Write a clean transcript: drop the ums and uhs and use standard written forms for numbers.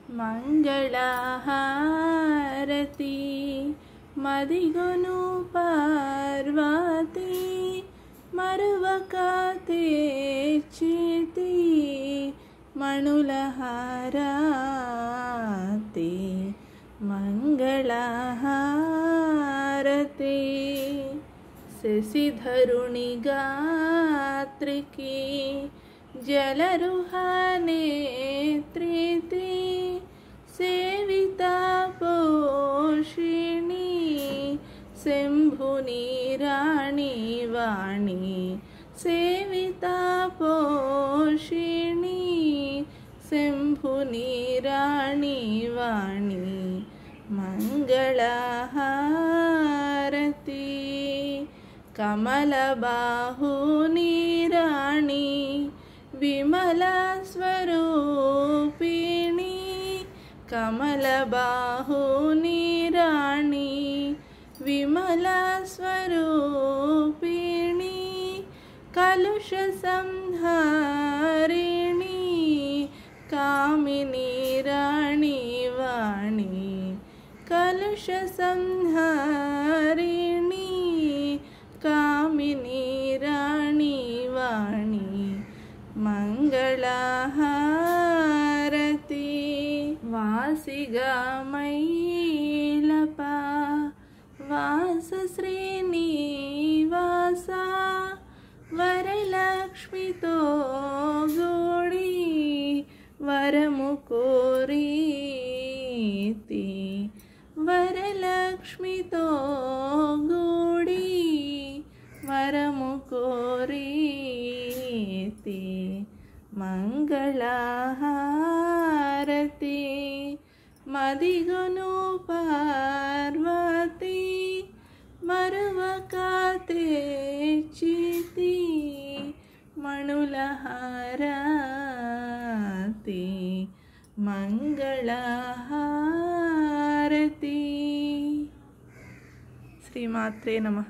మంగళహారతి మదిగొను పార్వతి మరువక తెచ్చితి మణుల హారతి మంగళహారతి శశిధరుని గాత్రికి జలరుహనేత్రితి సేవితా పోషిణి శంభుని రాణి వాణి సేవితా పోషిణి శంభుని రాణి వాణి మంగళహారతి కమలబాహుని రాణి విమల స్వరూపిణి కమలబాహుని రాణి విమల స్వరూపిణి కలుష సంహారిణి కామిని రాణి వాణి కలుష సంహారిణి కామిని రాణి వాణి మంగళహారతి వాసిగా మైలప వాస శ్రీనివాస వరలక్ష్మితో గూడి వరము కోరీతి వరలక్ష్మితో గూడి వరము కోరీతి మంగళహారతి మదిగొను పార్వతి మరువక తెచ్చితి మణుల హారతి మంగళహారతి. శ్రీమాత్రే నమః.